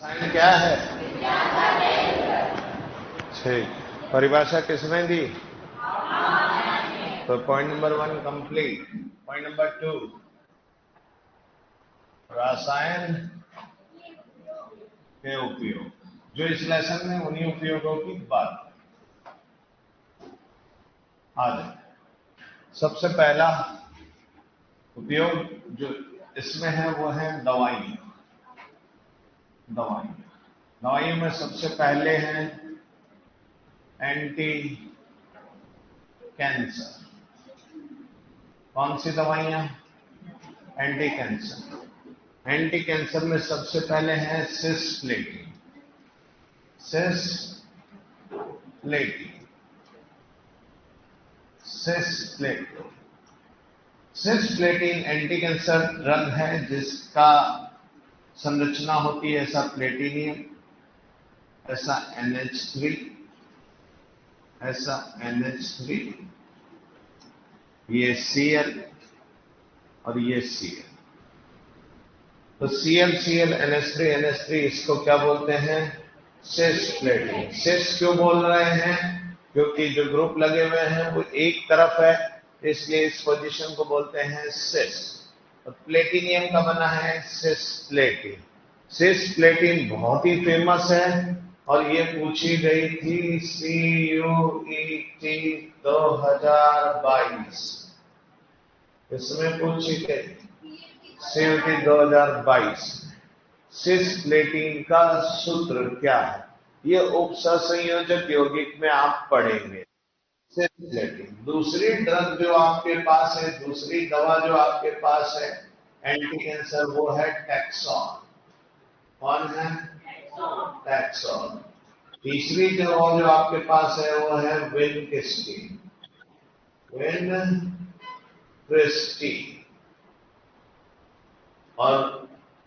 Sign क्या है? ठीक। परिभाषा किसने दी? तो point number 1 complete. Point number 2, रसायन के उपयोग, जो इस लेसन में उन्हीं उपयोगों की बात। आज सबसे पहला उपयोग जो इसमें है वो है दवाई। दवाइयों में सबसे पहले है एंटी कैंसर। कौन सी दवाइयां? Anti cancer. एंटी कैंसर में सबसे पहले है cisplatin. Cisplatin anti cancer drug है जिसका संरचना होती है ऐसा प्लेटिनियम, ऐसा NH3, ऐसा NH3, ये Cl और ये Cl। तो Cl NH3 NH3 इसको क्या बोलते हैं? सिस्प्लेटिन। सिस क्यों बोल रहे हैं? क्योंकि जो ग्रुप लगे हुए हैं वो एक तरफ है, इसलिए इस पोजीशन को बोलते हैं सिस। तो प्लेटिनियम का बना है सिस्प्लेटिन। सिस्प्लेटिन बहुत ही फेमस है और ये पूछी गई थी CUET 2022। इसमें पूछी गई CUET 2022। सिस्प्लेटिन का सूत्र क्या है? ये उपसंयोजक यौगिक में आप पढ़ेंगे। सिस्प्लेटिन। दूसरी ड्रग जो आपके पास है, दूसरी दवा जो आपके पास है एंटी कैंसर, वो है टैक्सोन। कौन है? टैक्सोन। तीसरी दवा जो आपके पास है वो है विनक्रिस्टिन। और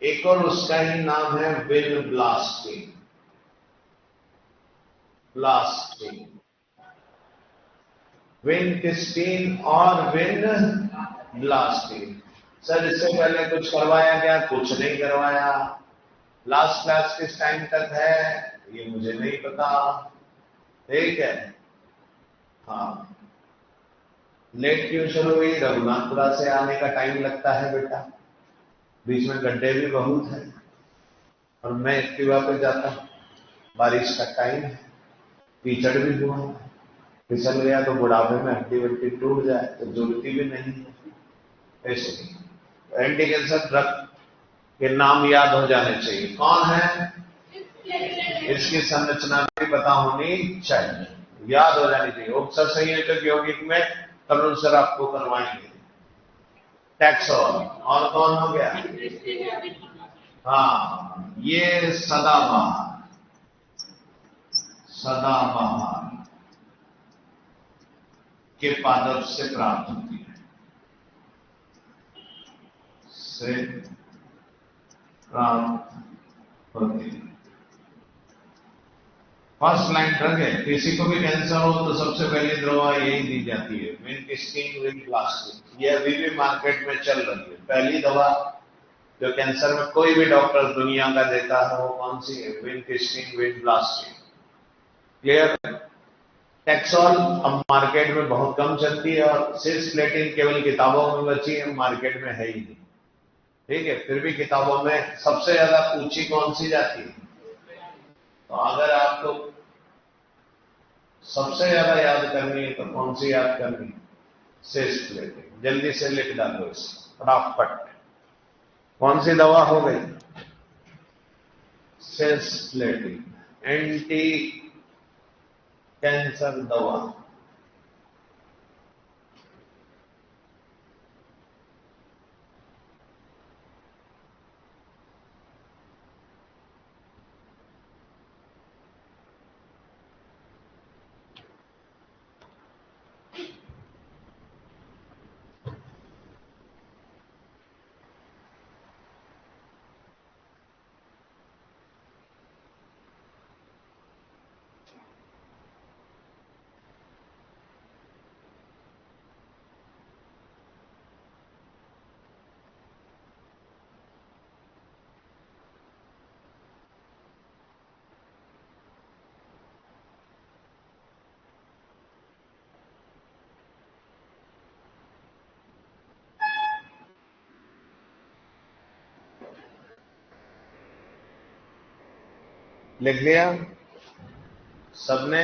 एक और उसका ही नाम है विनब्लास्टिन। विनक्रिस्टिन और विनब्लास्टिन। सर इससे पहले कुछ करवाया गया? कुछ नहीं करवाया। लास्ट क्लास किस टाइम तक है ये मुझे नहीं पता। ठीक है। हाँ, लेट क्यों शुरू हुई? रघुनाथपुरा से आने का टाइम लगता है बेटा, बीच में गड्ढे भी बहुत है और मैं एक्टिवा पे जाता हूँ, बारिश का टाइम है, कीचड़ भी हुआ, फिसल गया तो बुढ़ापे में हड्डी वड्डी टूट जाए तो जुड़ती भी नहीं है। ऐसे एंटी कैंसर ड्रग के नाम याद हो जाने चाहिए। कौन है? इसकी संरचना भी पता होनी चाहिए, याद हो जानी चाहिए। उपसंयोजक यौगिक में तरुण सर आपको करवाएंगे। टैक्सोन। और कौन हो गया? हाँ, ये सदाबहार के पादप से प्राप्त होती है। फर्स्ट लाइन ड्रग है। किसी को भी कैंसर हो तो सबसे पहले दवा यही दी जाती है, विनक्रिस्टिन विनब्लास्टिन। ये अभी भी मार्केट में चल रही है। पहली दवा जो कैंसर में कोई भी डॉक्टर दुनिया का देता है वो कौन सी है? Vincristine vinblastine. क्लियर? टैक्सोन अब मार्केट में बहुत कम चलती है और सिस्प्लेटिन केवल किताबों में बची है, मार्केट में है ही नहीं। ठीक है, फिर भी किताबों में सबसे ज्यादा पूछी कौन सी जाती है? तो अगर आपको सबसे ज्यादा याद करनी है तो कौन सी याद करनी है? सिस्प्लेटिन। जल्दी से लिख डालो इसे फटाफट। कौन सी दवा हो गई? सिस्प्लेटिन, एंटी कैंसर दवा। लिख लिया सबने?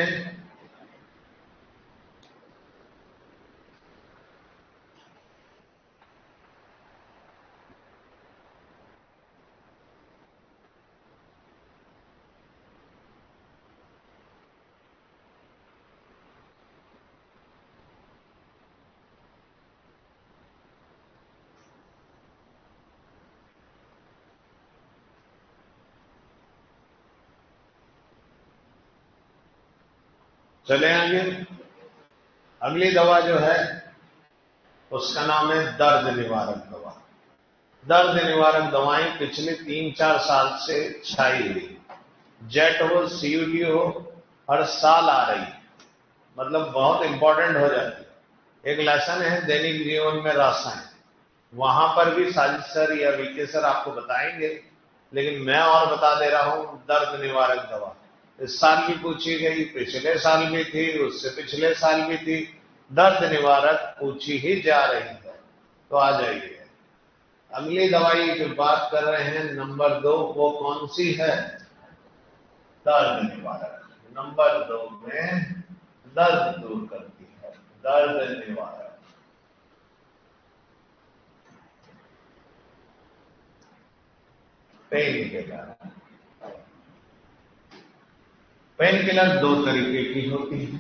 चले आगे। अगली दवा जो है उसका नाम है दर्द निवारक दवा। दर्द निवारक दवाएं पिछले 3-4 साल से छाई हुई, जेट हो सीयूटी हो, हर साल आ रही, मतलब बहुत इंपॉर्टेंट हो जाती है। एक लेसन है दैनिक जीवन में रसायन, वहां पर भी साजिद सर या वीके सर आपको बताएंगे, लेकिन मैं और बता दे रहा हूं। दर्द निवारक दवा इस साल भी पूछी गई, पिछले साल भी थी, उससे पिछले साल भी थी। दर्द निवारक पूछी ही जा रही है। तो आ जाइए। अगली दवाई जो बात कर रहे हैं नंबर 2, वो कौन सी है? दर्द निवारक। नंबर 2 में दर्द दूर करती है, दर्द निवारक। Pain killer. पेन किलर 2 तरीके की होती है।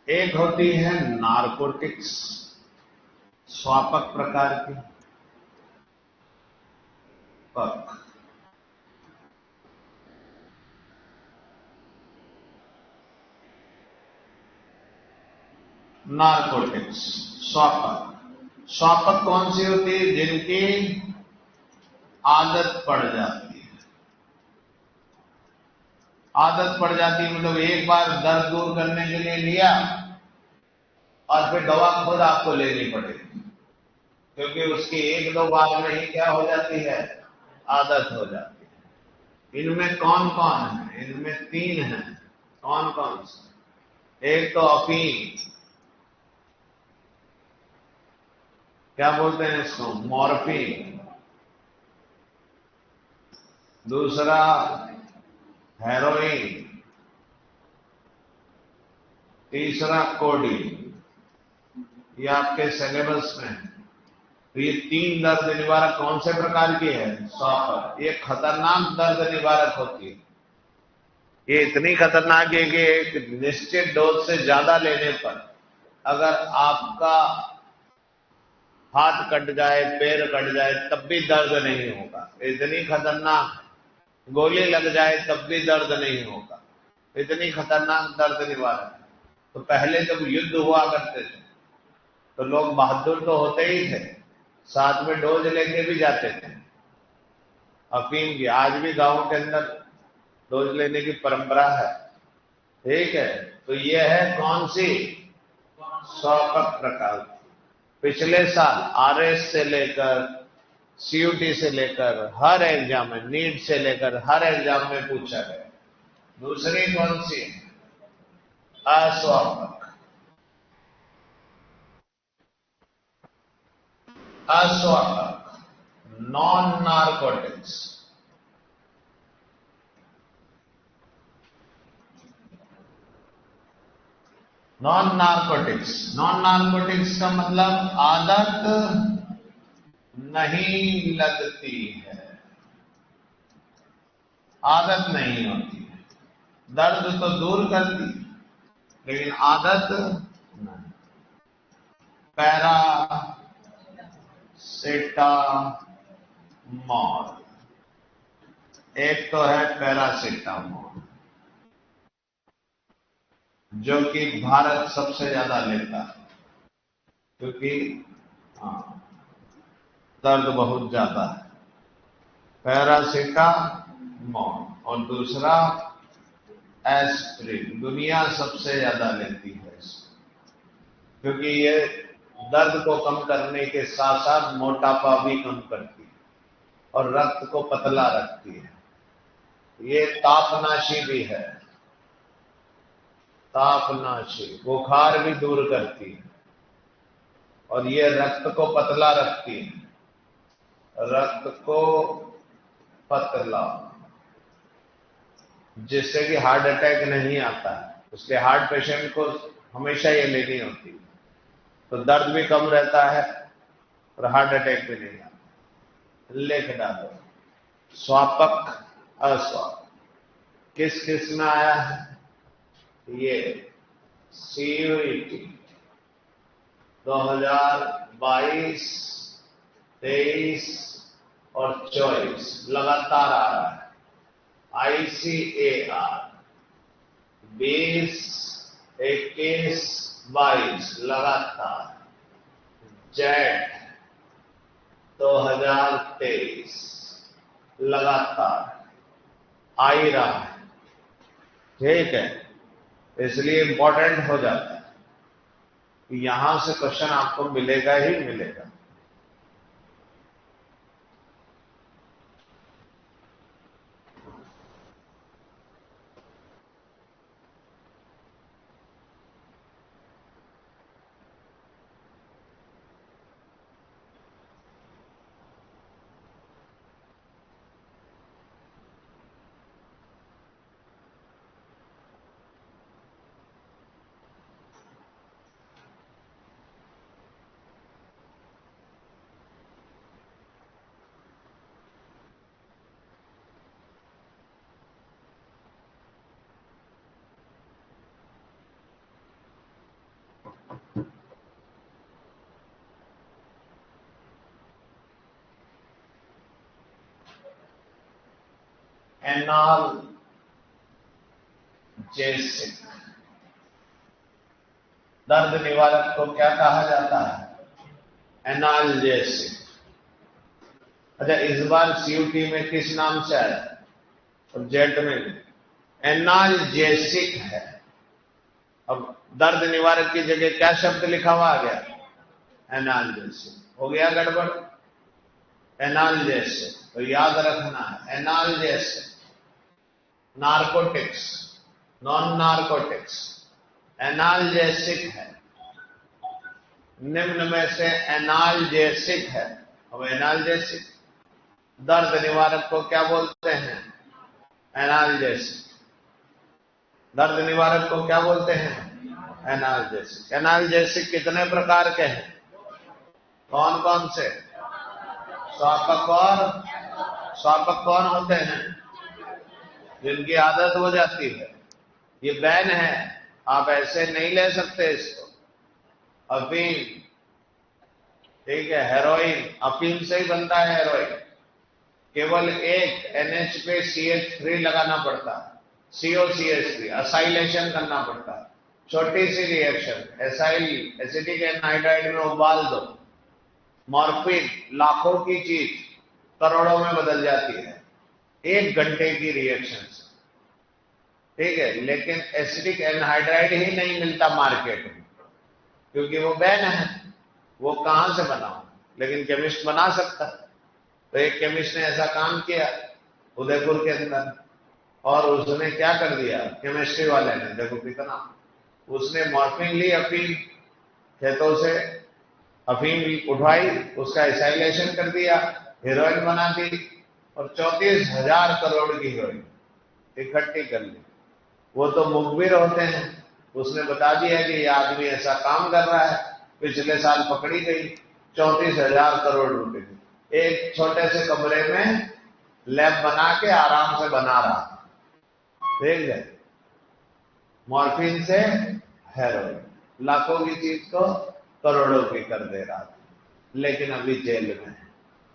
एक होती है नारकोटिक्स, स्वापक प्रकार की पक, नारकोटिक्स स्वापक। स्वापक कौन सी होती है? जिनकी आदत पड़ जाती है। आदत पड़ जाती है मतलब एक बार दर्द दूर करने के लिए लिया और फिर दवा खुद आपको लेनी पड़ेगी, क्योंकि उसकी 1-2 बार में ही क्या हो जाती है? आदत हो जाती है। इनमें कौन कौन है? इनमें 3 हैं। कौन कौन से? एक तो अफीम, क्या बोलते हैं इसको? मॉर्फिन। दूसरा हेरोइन। तीसरा कोडीन। ये आपके सिलेबस में है। तो ये 3 दर्द निवारक कौन से प्रकार की है? सॉपर। ये खतरनाक दर्द निवारक होती है। ये इतनी खतरनाक है कि एक निश्चित डोज से ज्यादा लेने पर अगर आपका हाथ कट जाए, पैर कट जाए, तब भी दर्द नहीं होगा। इतनी खतरनाक। गोली लग जाए तब भी दर्द नहीं होगा। इतनी खतरनाक दर्द निवारक है। तो पहले जब युद्ध हुआ करते थे तो लोग बहादुर तो होते ही थे, साथ में डोज लेके भी जाते थे अफीम की। आज भी गांवों के अंदर डोज लेने की परंपरा है। ठीक है। तो ये है कौन सी? स्वापक प्रकार। पिछले साल आरएस से लेकर सीयूटी से लेकर हर एग्जाम में, नीट से लेकर हर एग्जाम में पूछा गया। दूसरी कौन सी? अस्वापक। अस्वापक, non narcotics. Non narcotics. Non narcotics का मतलब आदत नहीं लगती है, आदत नहीं होती है। दर्द तो दूर करती लेकिन आदत नहीं। पैरासिटामोल। एक तो है पैरासिटामोल जो कि भारत सबसे ज्यादा लेता है, क्योंकि हाँ, दर्द बहुत ज्यादा है। पैरासिटामोल। और दूसरा एस्प्रिन, दुनिया सबसे ज्यादा लेती है इसको, क्योंकि ये दर्द को कम करने के साथ साथ मोटापा भी कम करती है और रक्त को पतला रखती है। ये तापनाशी भी है, तापनाशी, बुखार भी दूर करती है और ये रक्त को पतला रखती है, रक्त को पतला। जिससे कि हार्ट अटैक नहीं आता है। इसलिए हार्ट पेशेंट को हमेशा ये लेनी होती है, तो दर्द भी कम रहता है और हार्ट अटैक भी नहीं आता। लिख डालो स्वापक अस्वापक किस किस में आया है? ये CUET 2022, 23 और 24 लगातार आ रहा है। ICAR 20, 21, 22 लगातार। जेट 2023 लगातार आ ही रहा है। ठीक है, इसलिए इंपॉर्टेंट हो जाता है कि यहां से क्वेश्चन आपको मिलेगा ही मिलेगा। एनाल्जेसिक दर्द निवारक को क्या कहा जाता है? एनाल्जेसिक। अच्छा, इस बार CUT में किस नाम से आया और जेट में एनाल्जेसिक है। अब दर्द निवारक की जगह क्या शब्द लिखा हुआ आ गया? एनाल्जेसिक। हो गया गड़बड़? एनाल्जेसिक तो याद रखना है। Analgesic narcotics, non narcotics, analgesic है। निम्न में से एनाल्जेसिक है। अब एनाल्जेसिक दर्द निवारक को क्या बोलते हैं? एनाल्जेसिक। दर्द निवारक को क्या बोलते हैं? एनाल्जेसिक। एनाल्जेसिक कितने प्रकार के हैं? कौन कौन से? स्वापक और स्वापक कौन होते हैं? जिनकी आदत हो जाती है। ये बैन है, आप ऐसे नहीं ले सकते इसको। अफीम, ठीक है, हेरोइन, अफीम से ही बनता है हेरोइन। केवल एक NH पे CH3 लगाना पड़ता है, COCH3 असाइलेशन करना पड़ता है। छोटी सी रिएक्शन, एसाइल एसिटिक एनहाइड्राइड में उबाल दो, मॉर्फिन लाखों की चीज करोड़ों में बदल जाती है 1 घंटे की रिएक्शन से। ठीक है, लेकिन एसिटिक एनहाइड्राइड ही नहीं मिलता मार्केट में, क्योंकि वो बैन है। वो कहां से बनाओ, लेकिन केमिस्ट बना सकता है। तो एक केमिस्ट ने ऐसा काम किया उदयपुर के अंदर, और उसने क्या कर दिया, केमिस्ट्री वाले ने, देखो कितना, उसने मॉर्फिन ली, अफीम खेतों से अफीम उठवाई, उसका एसाइलेशन कर दिया, हीरोइन बना दी, और 34,000 करोड़ की हीरोइन इकट्ठी कर ली। वो तो मुखबिर होते हैं, उसने बता दिया कि ये आदमी ऐसा काम कर रहा है, पिछले साल पकड़ी गई 34,000 करोड़ रुपए की। एक छोटे से कमरे में लैब बना के आराम से बना रहा, ठीक है, मॉर्फिन से हेरोइन, लाखों की चीज को करोड़ों की कर दे रहा था, लेकिन अभी जेल में है।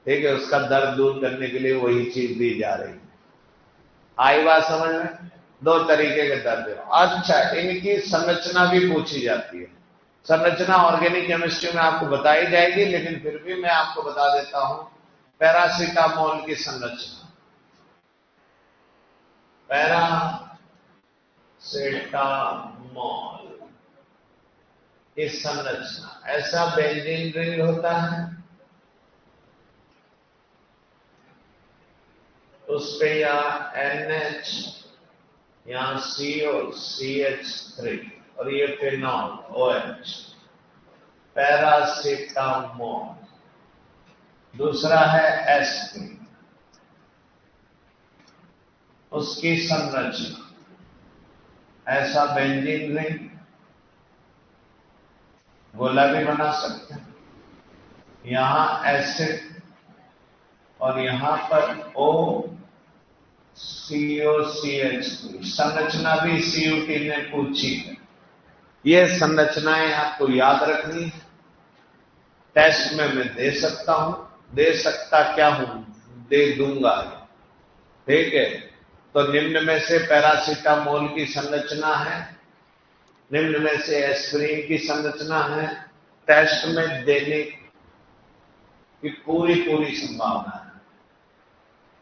ठीक है, उसका दर्द दूर करने के लिए वही चीज दी जा रही है। आई बात समझ में? 2 तरीके के दर्द है। अच्छा, इनकी संरचना भी पूछी जाती है। संरचना ऑर्गेनिक केमिस्ट्री में आपको बताई जाएगी, लेकिन फिर भी मैं आपको बता देता हूं पैरासीटामोल की संरचना। पैरासीटामोल की संरचना, ऐसा बेंजीन रिंग होता है, उस पे या NH, यहां CO CH3 और ये फिनॉल OH, पैरासीटामोल। दूसरा है एस्प्रिन, उसकी संरचना, ऐसा बेंजीन रिंग गोला भी बना सकते हैं। यहां एसिड और यहां पर OCOCH, संरचना भी CUT ने पूछी है। ये संरचनाएं आपको याद रखनी है। टेस्ट में मैं दे सकता हूं, दे सकता क्या हूं, दे दूंगा। ठीक है, तो निम्न में से पैरासीटामोल की संरचना है, निम्न में से एस्पिरिन की संरचना है। टेस्ट में देने की पूरी पूरी संभावना है।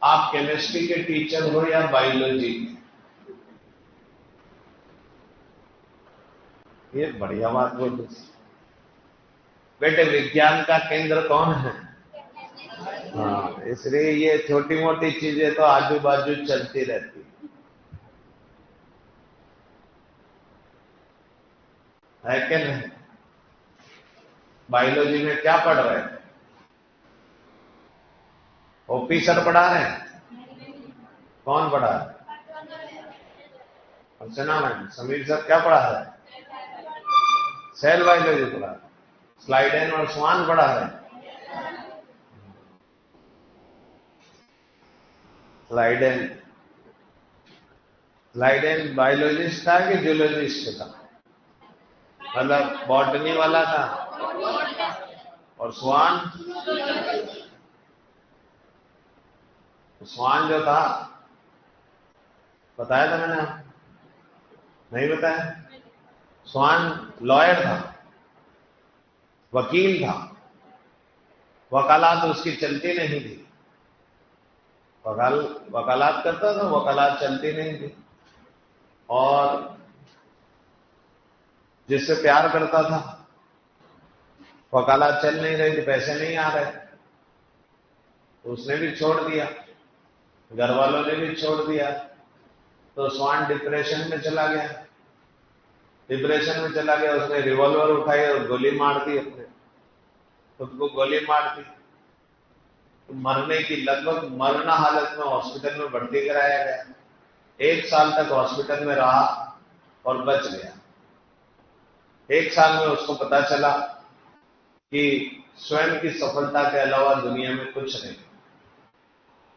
आप केमिस्ट्री के टीचर हो या बायोलॉजी के, ये बढ़िया बात बोल। बेटे विज्ञान का केंद्र कौन है? हाँ, इसलिए ये छोटी मोटी चीजें तो आजू बाजू चलती रहती है कि नहीं? बायोलॉजी में क्या पढ़ रहे हैं? ओपी सर पढ़ा रहे हैं? कौन पढ़ा रहे? अर्चना मैम। समीर सर क्या पढ़ा रहे हैं? सेल बायोलॉजी पढ़ा रहे। स्लाइडेन और स्वान पढ़ा रहे हैं। स्लाइडेन बायोलॉजिस्ट था कि जूलॉजिस्ट था? मतलब बॉटनी वाला था। और स्वान जो था, बताया था मैंने आपको? नहीं बताया? स्वान लॉयर था, वकील था। वकालत उसकी चलती नहीं थी। वकालत करता था, वकालत चलती नहीं थी। और जिससे प्यार करता था, वकालत चल नहीं रही थी, पैसे नहीं आ रहे, उसने भी छोड़ दिया, घर वालों ने भी छोड़ दिया। तो स्वान डिप्रेशन में चला गया। उसने रिवॉल्वर उठाई और गोली मार दी, अपने खुद को गोली मार दी। तो मरने की लगभग मरना हालत में हॉस्पिटल में भर्ती कराया गया। 1 साल तक हॉस्पिटल में रहा और बच गया। 1 साल में उसको पता चला कि स्वयं की सफलता के अलावा दुनिया में कुछ नहीं।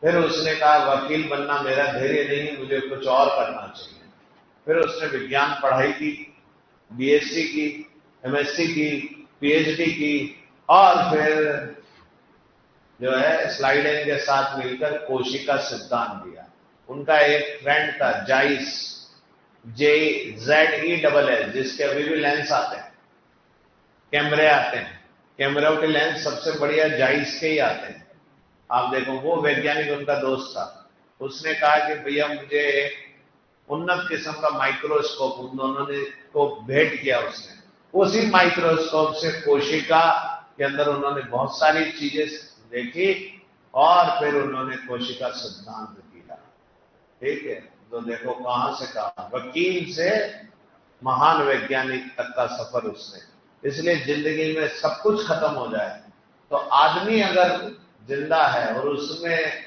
फिर उसने कहा वकील बनना मेरा धैर्य नहीं, मुझे कुछ और करना चाहिए। फिर उसने विज्ञान पढ़ाई की, BSc की, MSc की, PhD की, और फिर जो है स्लाइडेन के साथ मिलकर कोशिका सिद्धांत दिया। उनका एक फ्रेंड था जाइस, JZESS, जिसके अभी भी लेंस आते हैं, कैमरे आते हैं। कैमरों के लेंस सबसे बढ़िया जाइस के ही आते हैं। आप देखो, वो वैज्ञानिक उनका दोस्त था। उसने कहा कि भैया मुझे एक उन्नत किस्म का माइक्रोस्कोप, उन दोनों ने को भेंट किया उसने। उसी माइक्रोस्कोप से कोशिका के अंदर उन्होंने बहुत सारी चीजें देखी और फिर उन्होंने कोशिका सिद्धांत किया। ठीक है, तो देखो कहां से कहा, वकील से महान वैज्ञानिक तक का सफर उसने। इसलिए जिंदगी में सब कुछ खत्म हो जाए तो आदमी अगर जिंदा है और उसमें,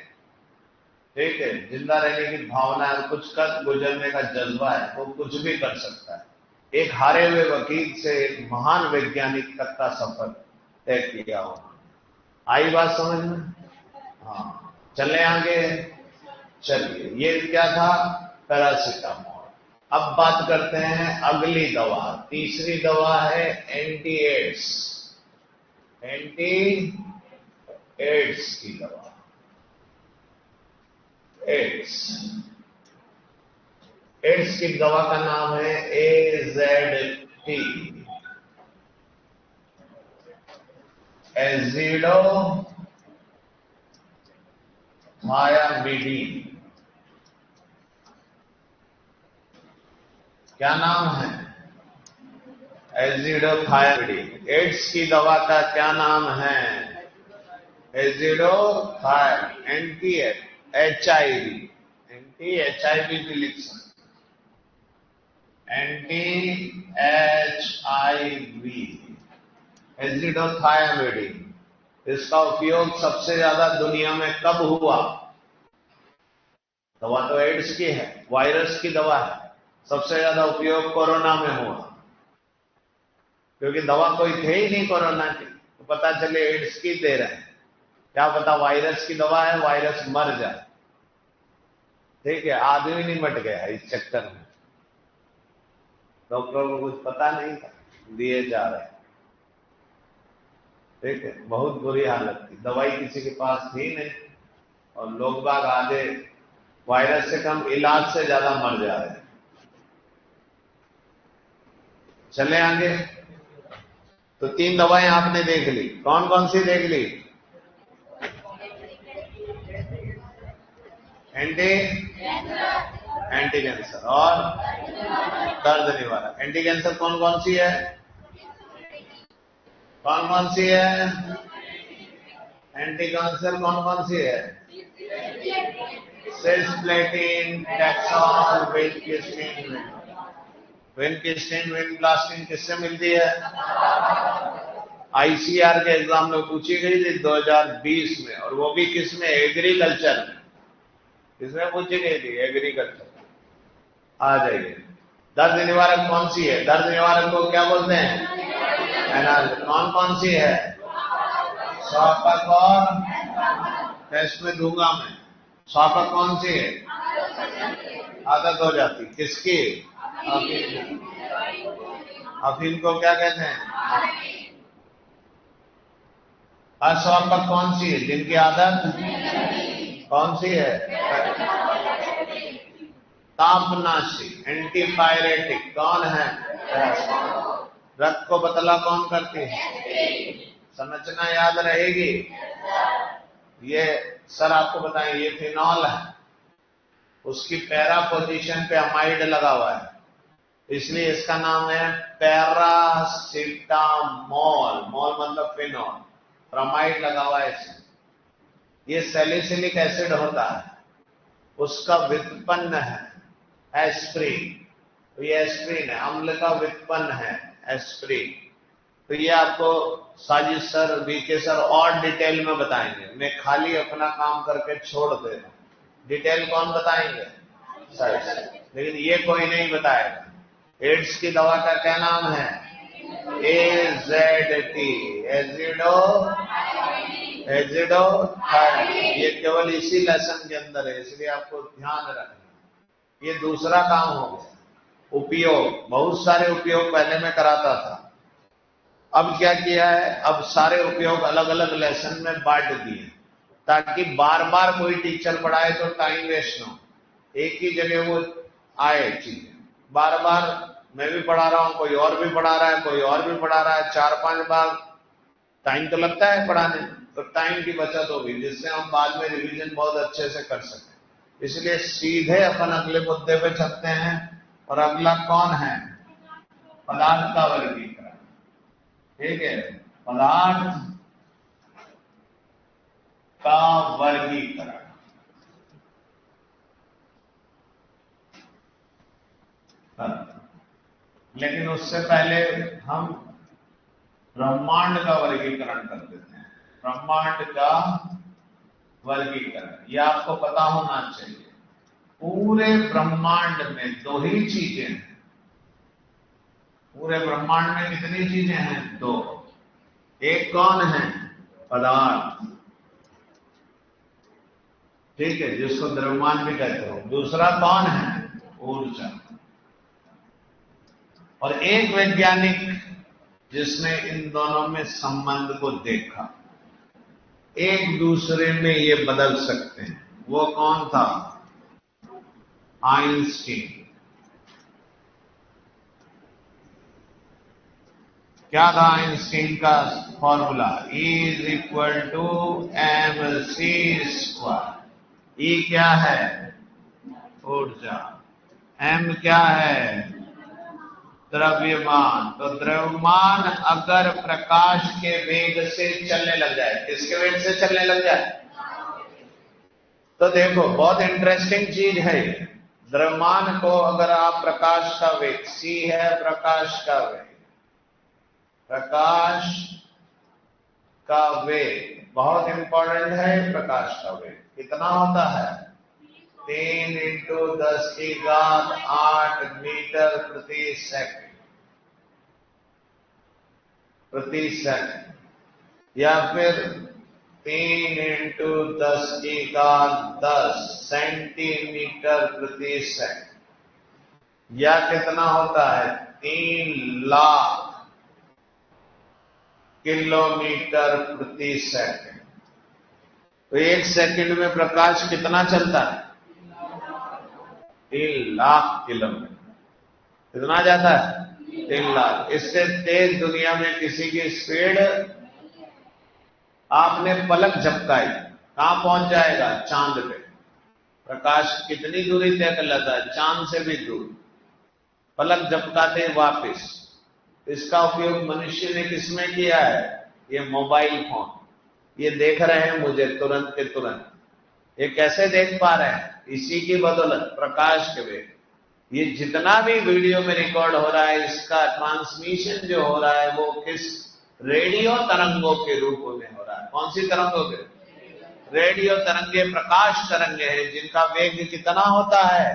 ठीक है, जिंदा रहने की भावना है, कुछ कर गुजरने का जज्बा है, तो कुछ भी कर सकता है। एक हारे हुए वकील से एक महान वैज्ञानिक तक का सफर तय किया उन्होंने। आई बात समझ में? हाँ, चले आगे। चलिए, ये क्या था? पैरासीटामोल। अब बात करते हैं अगली दवा। तीसरी दवा है एंटी एड्स की दवा। एड्स की दवा का नाम है AZT, एजिडोथायामिडीन। क्या नाम है? एजिडोथायामिडीन। एड्स की दवा का क्या नाम है? एजिडोथायामिड। एंटी HIV भी लिख सकते, HIV, एजिडोथायामिडीन। इसका उपयोग सबसे ज्यादा दुनिया में कब हुआ? दवा तो एड्स की है, वायरस की दवा है। सबसे ज्यादा उपयोग कोरोना में हुआ, क्योंकि दवा कोई थे ही नहीं कोरोना की, तो पता चले एड्स की दे रहे हैं। क्या पता वायरस की दवा है, वायरस मर जाए। ठीक है, आदमी नहीं मट गया इस चक्कर में, डॉक्टरों को कुछ पता नहीं था, दिए जा रहे हैं। ठीक है, बहुत बुरी हालत थी, दवाई किसी के पास थी नहीं, और लोग बाग आधे वायरस से कम इलाज से ज्यादा मर जा रहे हैं। चले आगे। तो 3 दवाएं आपने देख ली, कौन कौन सी देख ली? एंटी कैंसर और दर्द निवारक। एंटी कैंसर कौन कौन सी है? कौन कौन सी है? एंटी कैंसर कौन कौन सी है? Cisplatin, taxane, vincristine. Vincristine, vinblastine किससे मिलती है? आईसीआर के एग्जाम में पूछी गई थी 2020 में, और वो भी किस में? एग्रीकल्चर में। किसमें पूछी गई थी? एग्रीकल्चर। आ जाइए। दर्द निवारक कौन सी है? दर्द निवारक को क्या बोलते हैं? एनाल्जेसिक। कौन कौन सी है? स्वापक और टेस्ट में दूंगा मैं। स्वापक कौन सी है? आदत हो जाती किसकी? अफीम। अफीम को क्या कहते हैं? अस्वापक कौन सी है? जिनकी आदत कौन सी है? तापनाशी, एंटीपायरेटिक कौन है? रक्त को पतला कौन करती है? संरचना याद रहेगी। ये सर आपको बताएं, ये फिनॉल है, उसकी पैरा पोजीशन पे अमाइड लगा हुआ है, इसलिए इसका नाम है पैरासिटामोल। मोल मतलब फिनॉल, और अमाइड लगा हुआ है इसमें। ये सैलिसिलिक एसिड होता है, उसका व्युत्पन्न है एस्प्रिन। तो ये एस्प्रिन है, अम्ल का व्युत्पन्न है एस्प्रिन। तो ये आपको साजिद सर, बीके सर और डिटेल में बताएंगे, मैं खाली अपना काम करके छोड़ दे रहा हूं। डिटेल कौन बताएंगे? सर। लेकिन ये कोई नहीं बताएगा। एड्स की दवा का क्या नाम है? AZT, एजिडोथायरोन। ये केवल इसी लेसन के अंदर है, इसलिए आपको ध्यान रखना। ये दूसरा काम हो गया। उपयोग, बहुत सारे उपयोग पहले मैं कराता था, अब क्या किया है, अब सारे उपयोग अलग अलग लेसन में बांट दिए, ताकि बार बार कोई टीचर पढ़ाए तो टाइम वेस्ट ना हो, एक ही जगह वो आए चीजें। बार बार मैं भी पढ़ा रहा हूं, कोई और भी पढ़ा रहा है, कोई और भी पढ़ा रहा है, 4-5 बार टाइम तो लगता है पढ़ाने, तो टाइम की बचत होगी, जिससे हम बाद में रिवीजन बहुत अच्छे से कर सकें। इसलिए सीधे अपन अगले मुद्दे पे चलते हैं, और अगला कौन है? पदार्थ का वर्गीकरण। ठीक है, पदार्थ का वर्गीकरण। लेकिन उससे पहले हम ब्रह्मांड का वर्गीकरण कर देते हैं। ब्रह्मांड का वर्गीकरण ये आपको पता होना चाहिए। पूरे ब्रह्मांड में 2 ही चीजें हैं। पूरे ब्रह्मांड में कितनी चीजें हैं? 2। एक कौन है? पदार्थ। ठीक है, जिसको द्रव्यमान भी कहते हो। दूसरा कौन है? ऊर्जा। और एक वैज्ञानिक जिसने इन दोनों में संबंध को देखा, एक दूसरे में ये बदल सकते हैं, वो कौन था? आइंस्टीन। क्या था आइंस्टीन का फॉर्मूला? E=mc²। E क्या है? ऊर्जा। M क्या है? द्रव्यमान। तो द्रव्यमान अगर प्रकाश के वेग से चलने लग जाए, किसके वेग से चलने लग जाए? तो देखो बहुत इंटरेस्टिंग चीज है ये। द्रव्यमान को अगर आप प्रकाश का वेग, c है प्रकाश का वेग, प्रकाश का वेग बहुत इंपॉर्टेंट है। प्रकाश का वेग कितना होता है? 3 इंटू 10 की घात 8 मीटर प्रति सेकंड, या फिर 3 इंटू 10 की घात 10 सेंटीमीटर प्रति सेकंड, या कितना होता है 3 लाख किलोमीटर प्रति सेकंड। तो 1 सेकंड में प्रकाश कितना चलता है? 3 लाख किलोमीटर। कितना जाता है? 3 लाख। इससे तेज दुनिया में किसी की स्पीड, आपने पलक झपकाई, कहां पहुंच जाएगा? चांद पे। प्रकाश कितनी दूरी तय कर लेता है? चांद से भी दूर। पलक झपकाते वापिस। इसका उपयोग मनुष्य ने किसमें किया है? ये मोबाइल फोन। ये देख रहे हैं मुझे तुरंत के तुरंत। ये कैसे देख पा रहे हैं? इसी की बदौलत, प्रकाश के वेग। ये जितना भी वीडियो में रिकॉर्ड हो रहा है, इसका ट्रांसमिशन जो हो रहा है वो किस रेडियो तरंगों के रूप में हो रहा है। कौन सी तरंगों के? रेडियो तरंगे, प्रकाश तरंगे हैं, जिनका वेग कितना होता है?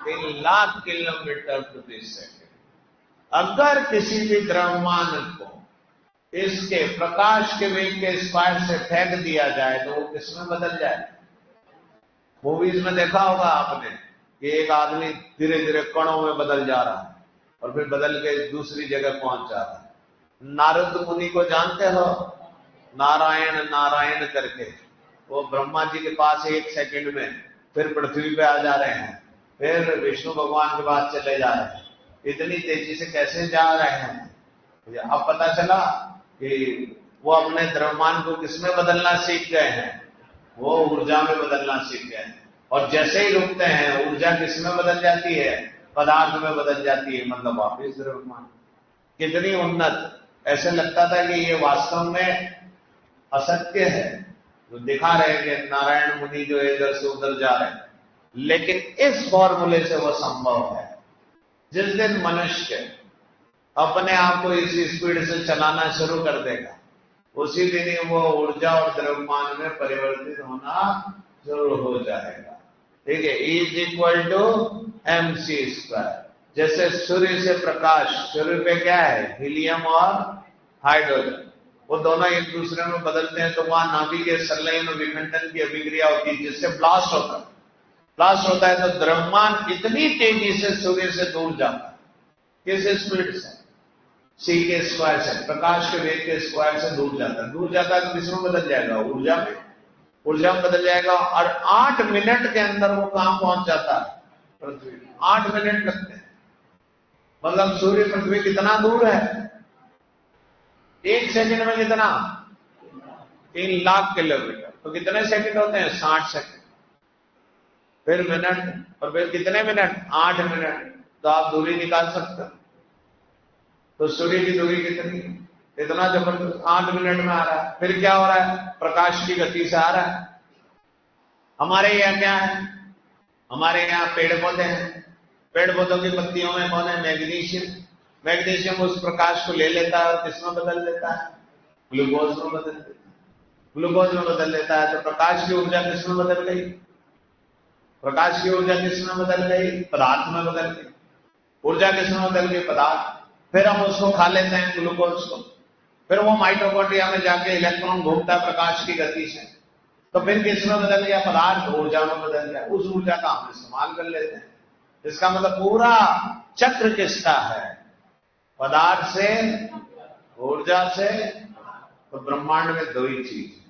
3 लाख किलोमीटर प्रति सेकंड। अगर किसी भी द्रव्यमान को इसके प्रकाश के वेग के स्क्वायर से फेंक दिया जाए तो वो किसमें बदल जाए? मूवीज में देखा होगा आपने कि एक आदमी धीरे धीरे कणों में बदल जा रहा है और फिर बदल के दूसरी जगह पहुंच जा रहा है। नारद मुनि को जानते हो? नारायण नारायण करके वो ब्रह्मा जी के पास 1 सेकंड में, फिर पृथ्वी पे आ जा रहे हैं, फिर विष्णु भगवान के पास चले जा रहे हैं। इतनी तेजी से कैसे जा रहे हैं? अब पता चला कि वो अपने द्रव्यमान को किसमें बदलना सीख गए हैं? वो ऊर्जा में बदलना सीख गए हैं। और जैसे ही रुकते हैं, ऊर्जा किसमें बदल जाती है? पदार्थ में बदल जाती है, मतलब वापिस द्रव्यमान। कितनी उन्नत! ऐसे लगता था कि ये वास्तव में असत्य है, जो दिखा रहे हैं कि नारायण मुनि जो इधर से उधर जा रहे हैं, लेकिन इस फॉर्मूले से वो संभव है। जिस दिन मनुष्य अपने आप को इसी स्पीड से चलाना शुरू कर देगा, उसी दिन ही वो ऊर्जा और द्रव्यमान में परिवर्तित होना शुरू हो जाएगा। ठीक है, E=mc²। जैसे सूर्य से प्रकाश, सूर्य पे क्या है? हीलियम और हाइड्रोजन, वो दोनों एक दूसरे में बदलते हैं, तो वहां नाभिकीय संलयन और विखंडन की अभिक्रिया होती है, जिससे ब्लास्ट होता है। ब्लास्ट होता है तो द्रव्यमान इतनी तेजी से सूर्य से दूर जाता है। किस स्पीड से? c के स्क्वायर से, प्रकाश के वेग के स्क्वायर से दूर जाता है। दूर जाता है तो किसमें बदल जाएगा? ऊर्जा में। ऊर्जा में बदल जाएगा और 8 मिनट के अंदर वो कहां पहुंच जाता है? पृथ्वी। 8 मिनट लगते हैं। मतलब सूर्य पृथ्वी कितना दूर है? 1 सेकंड में कितना? 3 लाख किलोमीटर। तो कितने सेकंड होते हैं? 60 सेकंड। फिर मिनट, और फिर कितने मिनट? 8 मिनट। तो आप दूरी निकाल सकते हो। तो सूर्य की दूरी कितनी? इतना जबरदस्त, 8 मिनट में आ रहा है। फिर क्या हो रहा है? प्रकाश की गति से आ रहा है। हमारे यहाँ क्या है? हमारे यहाँ पेड़ पौधे हैं। पेड़ पौधों की पत्तियों में कौन है? मैग्नीशियम। मैग्नीशियम उस प्रकाश को ले लेता है और किसमें बदल देता है? ग्लूकोज में बदल देता है। ग्लूकोज में बदल देता है तो प्रकाश की ऊर्जा किसमें बदल गई? प्रकाश की ऊर्जा किसमें बदल गई? पदार्थ में बदल गई। ऊर्जा किसमें बदल गई? पदार्थ। फिर हम उसको खा लेते हैं, ग्लूकोज को। फिर वो माइटोकॉन्ड्रिया में जाके इलेक्ट्रॉन घूमता है प्रकाश की गति से। तो फिर किसमें बदल गया? पदार्थ। ऊर्जा में बदल गया। उस ऊर्जा का हम इस्तेमाल कर लेते हैं। इसका मतलब पूरा चक्र किसका है? पदार्थ से, ऊर्जा से। तो ब्रह्मांड में 2 ही चीज है,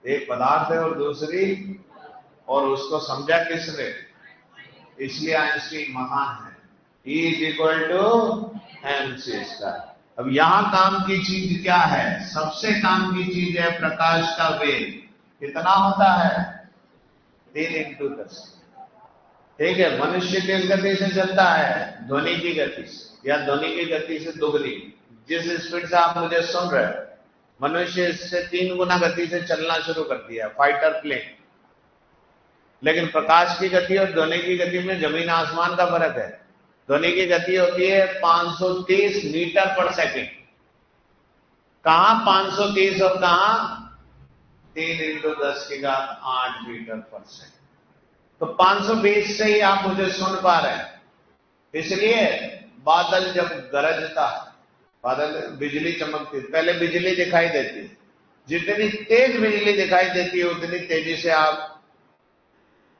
एक पदार्थ है और दूसरी, और उसको समझा किसने? इसलिए आइंस्टीन महान है। E=mc²। अब यहां काम की चीज क्या है? सबसे काम की चीज है प्रकाश का वेग। कितना होता है? 3 इंटू 10। ठीक है, मनुष्य किस गति से चलता है? ध्वनि की गति से, या ध्वनि की गति से दुगनी। जिस स्पीड से आप मुझे सुन रहे हैं, मनुष्य इससे 3 गुना गति से चलना शुरू कर दिया, फाइटर प्लेन। लेकिन प्रकाश की गति और ध्वनि की गति में जमीन आसमान का फर्क है। ध्वनि की गति होती है 530 मीटर पर सेकंड। कहां 530 और कहां 3 इंटू 10 की घात 8 मीटर पर सेकंड। तो 520 से ही आप मुझे सुन पा रहे हैं। इसलिए बादल जब गरजता, बादल बिजली चमकती, पहले बिजली दिखाई देती, जितनी तेज बिजली दिखाई देती है उतनी तेजी से आप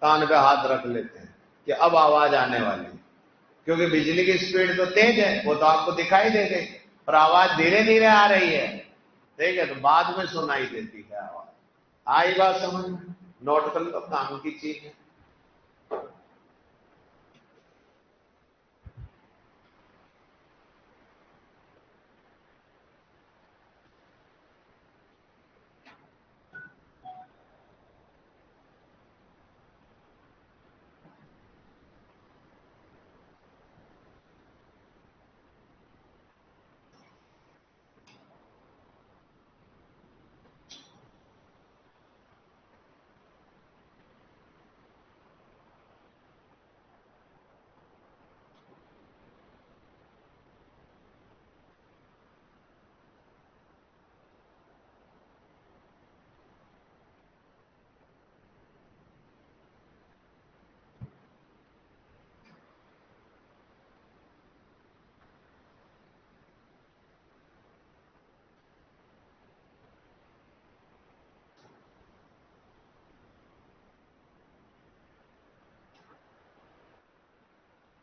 कान पे हाथ रख लेते हैं कि अब आवाज आने वाली, क्योंकि बिजली की स्पीड तो तेज है, वो तो आपको दिखाई दे गई, और आवाज धीरे धीरे आ रही है, ठीक है, तो बाद में सुनाई देती है आवाज। आई बात समझ में? नोट कर लो, काम की चीज है।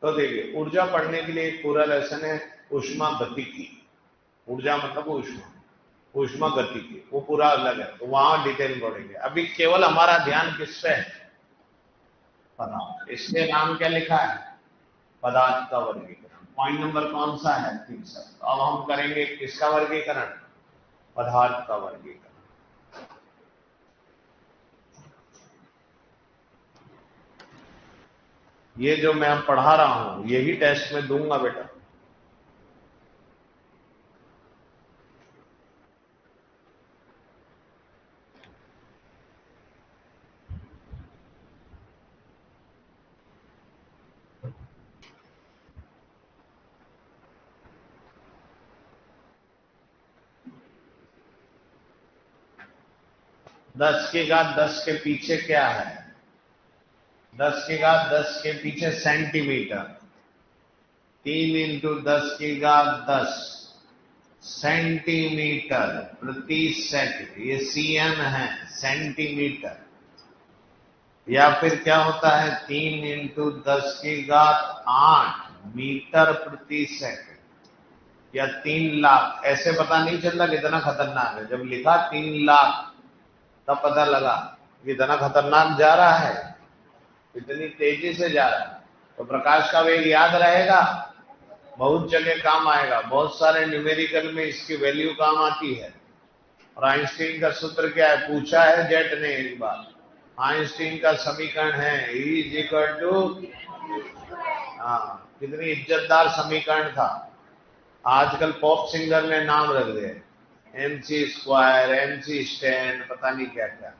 तो देखिए, ऊर्जा पढ़ने के लिए एक पूरा लेसन है ऊष्मा गतिकी। ऊर्जा मतलब ऊष्मा, ऊष्मा गतिकी, वो पूरा अलग है, तो वहां डिटेल पढ़ेंगे। अभी केवल हमारा ध्यान किस पे है? पदार्थ। इसके नाम क्या लिखा है? पदार्थ का वर्गीकरण। पॉइंट नंबर कौन सा है? तीसरा। तो अब हम करेंगे किसका वर्गीकरण? पदार्थ का वर्गीकरण। ये जो मैं पढ़ा रहा हूं यही टेस्ट में दूंगा बेटा। दस की घात 10 के पीछे क्या है? 10 की घात 10 के पीछे सेंटीमीटर। 3 इंटू 10 की घात 10 सेंटीमीटर प्रति सेकंड। ये सीएम है, सेंटीमीटर। या फिर क्या होता है? 3 इंटू 10 की घात 8 मीटर प्रति सेकंड, या 3 लाख। ऐसे पता नहीं चलता कितना खतरनाक है। जब लिखा 3 लाख तब पता लगा कितना खतरनाक जा रहा है, कितनी तेजी से जा रहा है। तो प्रकाश का वेग याद रहेगा, बहुत जगह काम आएगा, बहुत सारे न्यूमेरिकल में इसकी वैल्यू काम आती है। और आइंस्टीन का सूत्र क्या है? पूछा है जेट ने एक बार। आइंस्टीन का समीकरण है E इज इक्वल टू, हाँ, कितनी इज्जतदार समीकरण था। आजकल पॉप सिंगर ने नाम रख दिए, MC स्क्वायर, MC स्टैंड, पता नहीं क्या क्या।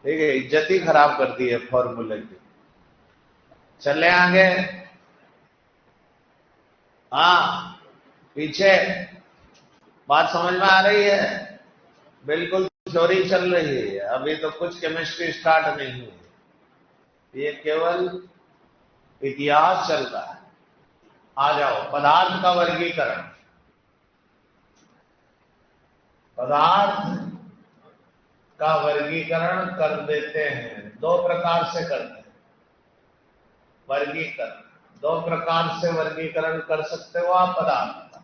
ठीक है, इज्जत ही खराब कर दी है फॉर्मूले की। चले आगे। हाँ, पीछे बात समझ में आ रही है? बिल्कुल थ्योरी चल रही है, अभी तो कुछ केमिस्ट्री स्टार्ट नहीं हुई, ये केवल इतिहास चल रहा है। आ जाओ, पदार्थ का वर्गीकरण। पदार्थ का वर्गीकरण कर देते हैं, दो प्रकार से करते हैं वर्गीकरण। दो प्रकार से वर्गीकरण कर सकते हो आप पदार्थ का।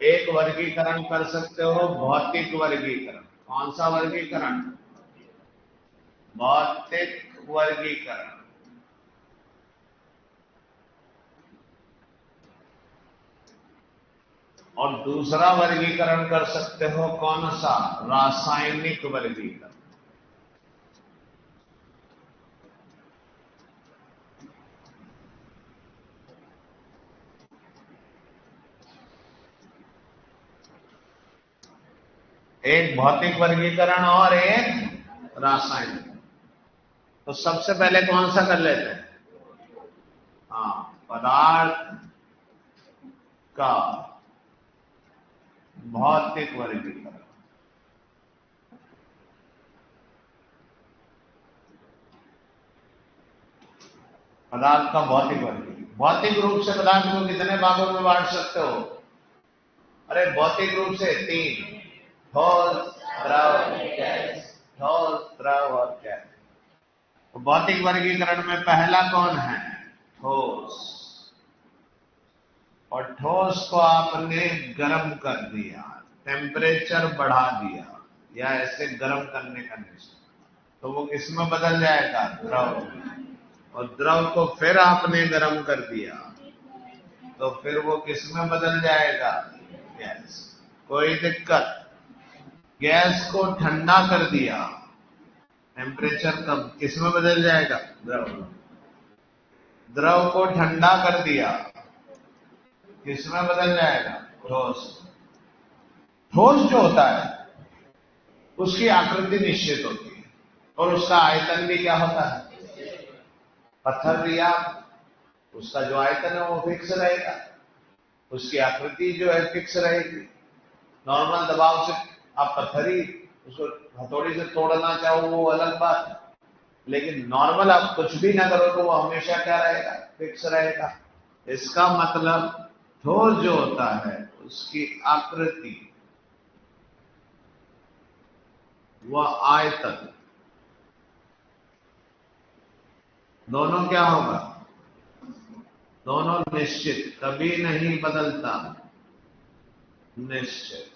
एक वर्गीकरण कर सकते हो भौतिक वर्गीकरण। कौन सा वर्गीकरण? भौतिक वर्गीकरण। और दूसरा वर्गीकरण कर सकते हो कौन सा? रासायनिक वर्गीकरण। एक भौतिक वर्गीकरण और एक रासायनिक। तो सबसे पहले कौन सा कर लेते हैं? हाँ, पदार्थ का भौतिक वर्गीकरण। पदार्थ का भौतिक वर्गीकरण। भौतिक रूप से पदार्थ को कितने भागों में बांट सकते हो? अरे भौतिक रूप से 3, ठोस, द्रव, गैस। ठोस, द्रव और गैस। तो भौतिक वर्गीकरण में पहला कौन है? ठोस। और ठोस को आपने गर्म कर दिया, टेम्परेचर बढ़ा दिया या ऐसे गर्म करने का निश्चय, तो वो किसमें बदल जाएगा? द्रव में। और द्रव को फिर आपने गर्म कर दिया तो फिर वो किसमें बदल जाएगा? गैस। कोई दिक्कत? गैस को ठंडा कर दिया, टेम्परेचर कम, किसमें बदल जाएगा? द्रव। द्रव को ठंडा कर दिया, किसमें बदल जाएगा? ठोस। ठोस जो होता है उसकी आकृति निश्चित होती है और उसका आयतन भी क्या होता है? पत्थर लिया, उसका जो आयतन है वो फिक्स रहेगा, उसकी आकृति जो है फिक्स रहेगी। नॉर्मल दबाव से आप पत्थर ही उसको हथौड़ी से तोड़ना चाहो वो अलग बात है, लेकिन नॉर्मल आप कुछ भी ना करो तो वो हमेशा क्या रहेगा? फिक्स रहेगा। इसका मतलब ठोस जो होता है उसकी आकृति वह आयतन दोनों क्या होगा? दोनों निश्चित, कभी नहीं बदलता, निश्चित।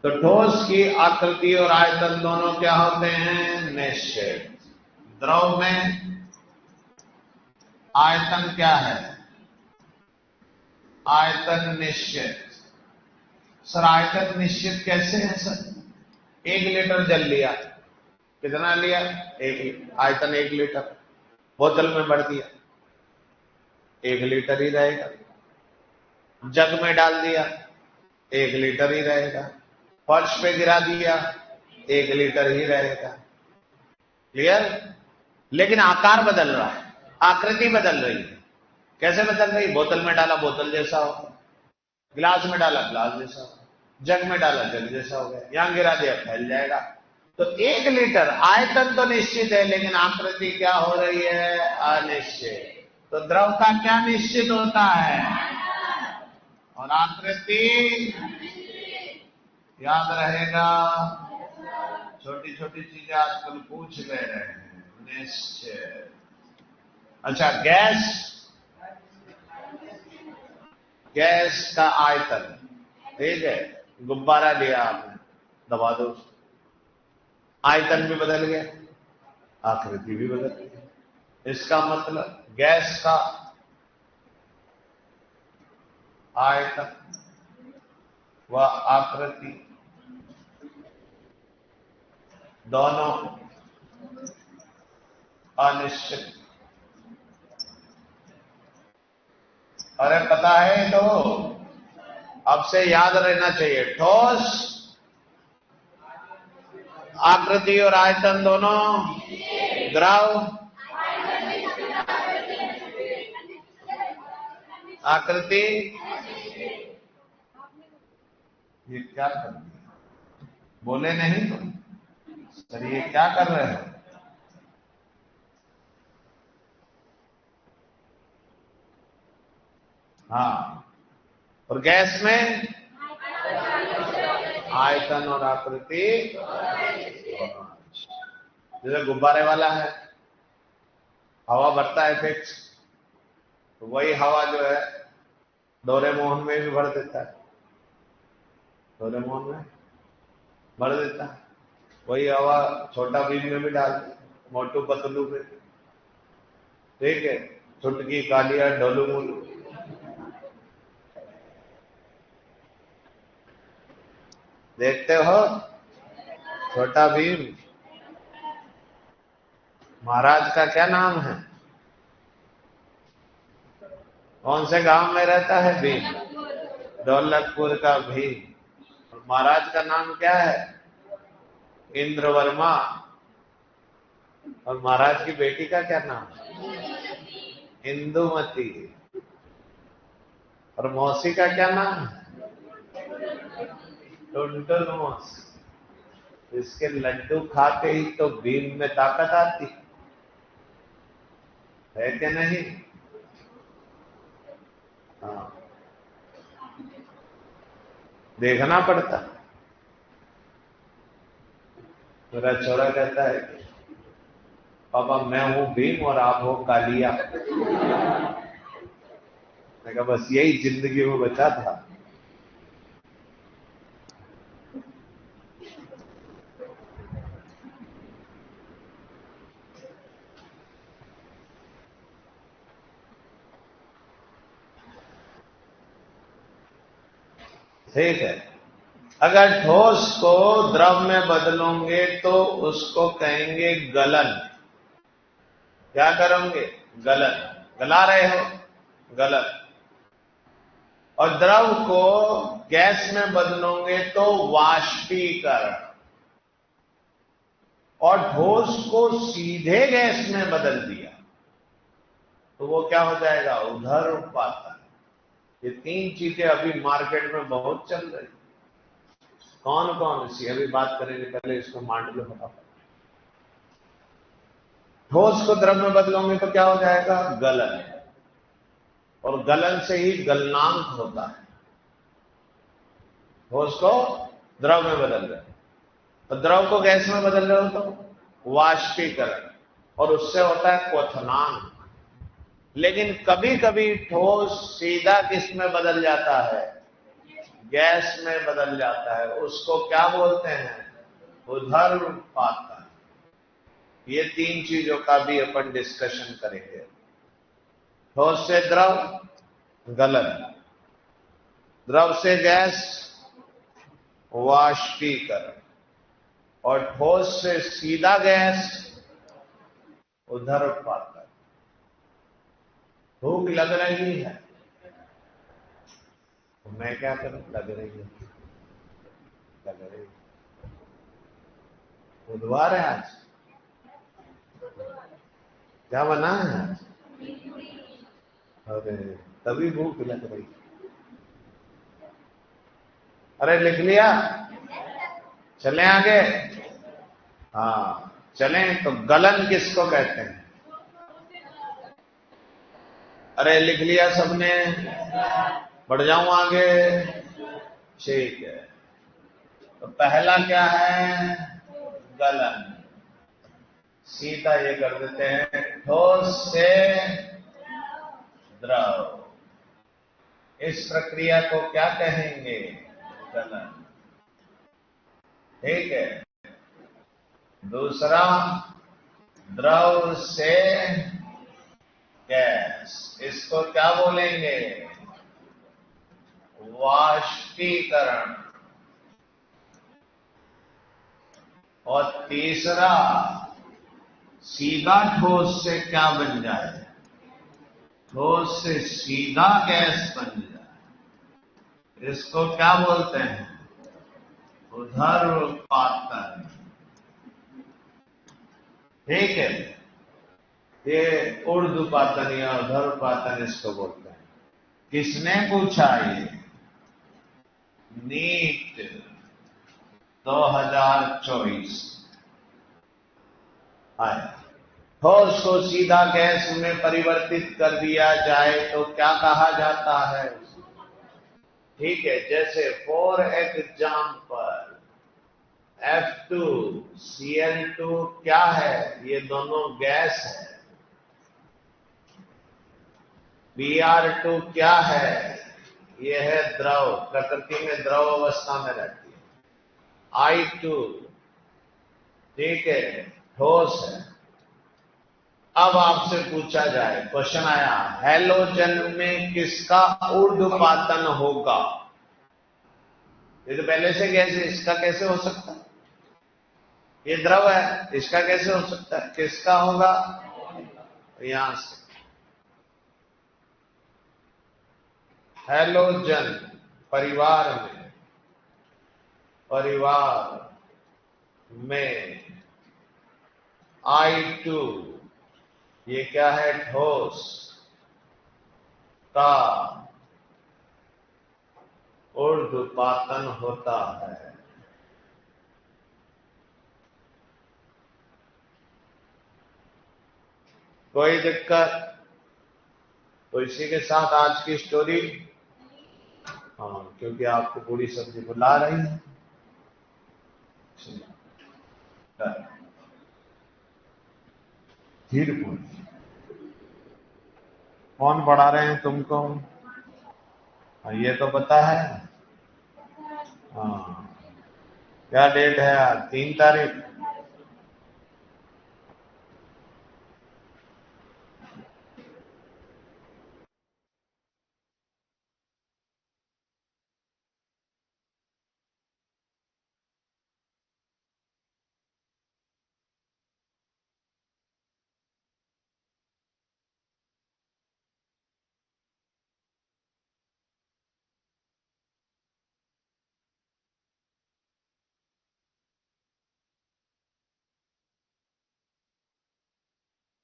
तो ठोस की आकृति और आयतन दोनों क्या होते हैं? निश्चित। द्रव में आयतन क्या है? आयतन निश्चित। सर आयतन निश्चित कैसे है सर? 1 लीटर जल लिया, कितना लिया? 1 आयतन 1 लीटर, बोतल में भर दिया, 1 लीटर ही रहेगा। जग में डाल दिया, 1 लीटर ही रहेगा। फर्श पे गिरा दिया, 1 लीटर ही रहेगा। क्लियर? लेकिन आकार बदल रहा है, आकृति बदल रही है। कैसे बदल रही? बोतल में डाला बोतल जैसा हो, गिलास में डाला गिलास जैसा हो, जग में डाला जग जैसा हो गया, यहां गिरा दिया फैल जाएगा। तो 1 लीटर आयतन तो निश्चित है लेकिन आकृति क्या हो रही है? अनिश्चित। तो द्रव का क्या निश्चित होता है? और आकृति याद रहेगा। छोटी छोटी चीजें आजकल पूछ ले रहे हैं। निश्चित। अच्छा गैस, गैस का आयतन, ठीक है, गुब्बारा लिया आपने, दबा दो, आयतन भी बदल गया, आकृति भी बदल गई। इसका मतलब गैस का आयतन व आकृति दोनों अनिश्चित। अरे पता है तो अब से याद रहना चाहिए। ठोस आकृति और आयतन दोनों, द्रव आकृति। ये क्या कर दिया? बोले नहीं तुम? सर ये क्या कर रहे हो? हाँ, और गैस में आयतन और आकृति। जैसे गुब्बारे वाला है, हवा भरता है फिक्स, तो वही हवा जो है डोरेमोन में भी भर देता है, डोरेमोन में भर देता है। वही हवा छोटा भीम में भी डाल दे, मोटू पतलू में, ठीक है, छुटकी कालिया डोलू मोलू। देखते हो छोटा भीम? महाराज का क्या नाम है? कौन से गांव में रहता है भीम? दौलतपुर का भीम। और महाराज का नाम क्या है? इंद्रवर्मा। और महाराज की बेटी का क्या नाम है? इंदुमती। और मौसी का क्या नाम है? टुनटुन मौसी। इसके लड्डू खाते ही तो भीम में ताकत आती है कि नहीं? हाँ, देखना पड़ता। मेरा छोरा कहता है पापा मैं हूं भीम और आप हो कालिया। मैं कहा बस यही जिंदगी में बचा था। ठीक है, अगर ठोस को द्रव में बदलोगे तो उसको कहेंगे गलन। क्या करोगे? गलन। गला रहे हो, गलन। और द्रव को गैस में बदलोगे तो वाष्पीकरण। और ठोस को सीधे गैस में बदल दिया तो वो क्या हो जाएगा? उदरपातन। ये तीन चीजें अभी मार्केट में बहुत चल रही। कौन कौन सी अभी बात करेंगे, पहले इसको मान लो फटाफट। ठोस को द्रव में बदलोगे तो क्या हो जाएगा? गलन। और गलन से ही गलनांक होता है। ठोस को द्रव में बदल रहे हो तो द्रव को गैस में बदल रहे हो तो वाष्पीकरण, और उससे होता है क्वथनांक। लेकिन कभी कभी ठोस सीधा किस में बदल जाता है? गैस में बदल जाता है। उसको क्या बोलते हैं? उदरपातन। ये तीन चीजों का भी अपन डिस्कशन करेंगे। ठोस से द्रव गलन, द्रव से गैस वाष्पीकरण, और ठोस से सीधा गैस उदरपातन। भूख लग रही है तो मैं क्या करूं? लग रही है, लग रही है। बुधवार है आज, क्या बना है आज? अरे तभी भूख लग रही। अरे लिख लिया, चलें आगे। हाँ चलें। तो गलन किसको कहते हैं? अरे लिख लिया सबने? बढ़ जाऊं आगे? ठीक है, तो पहला क्या है? गलन। सीधा ये कर देते हैं, ठोस से द्रव। इस प्रक्रिया को क्या कहेंगे? गलन। ठीक है। दूसरा, द्रव से गैस, इसको क्या बोलेंगे? वाष्पीकरण। और तीसरा, सीधा ठोस से क्या बन जाए? ठोस से सीधा गैस बन जाए, इसको क्या बोलते हैं? उदरपातन। ठीक है, ये ऊर्ध्वपातन या उदरपातन इसको बोलते हैं। किसने पूछा ये? नीट 2024 आया। ठोस को सीधा गैस में परिवर्तित कर दिया जाए तो क्या कहा जाता है? ठीक है, जैसे फॉर एग्जाम्पल F2Cl2 क्या है? ये दोनों गैस है। Br2 क्या है? ये है द्रव, प्रकृति में द्रव अवस्था में रहती है। I2 ठीक है, ठोस है। अब आपसे पूछा जाए, क्वेश्चन आया, हैलोजन में किसका ऊर्ध्वपातन होगा? ये तो पहले से गैस है, इसका कैसे हो सकता है? ये द्रव है, इसका कैसे हो सकता है? किसका होगा? यहां से हैलोजन परिवार में I2 ये क्या है? ठोस का ऊर्ध्वपातन होता है। कोई दिक्कत? तो इसी के साथ आज की स्टोरी, हाँ, क्योंकि आपको पूरी सब्जी बुला रही है। खीर पूरी कौन पढ़ा रहे हैं तुमको? ये तो पता है। हाँ, क्या डेट है आज? 3 तारीख।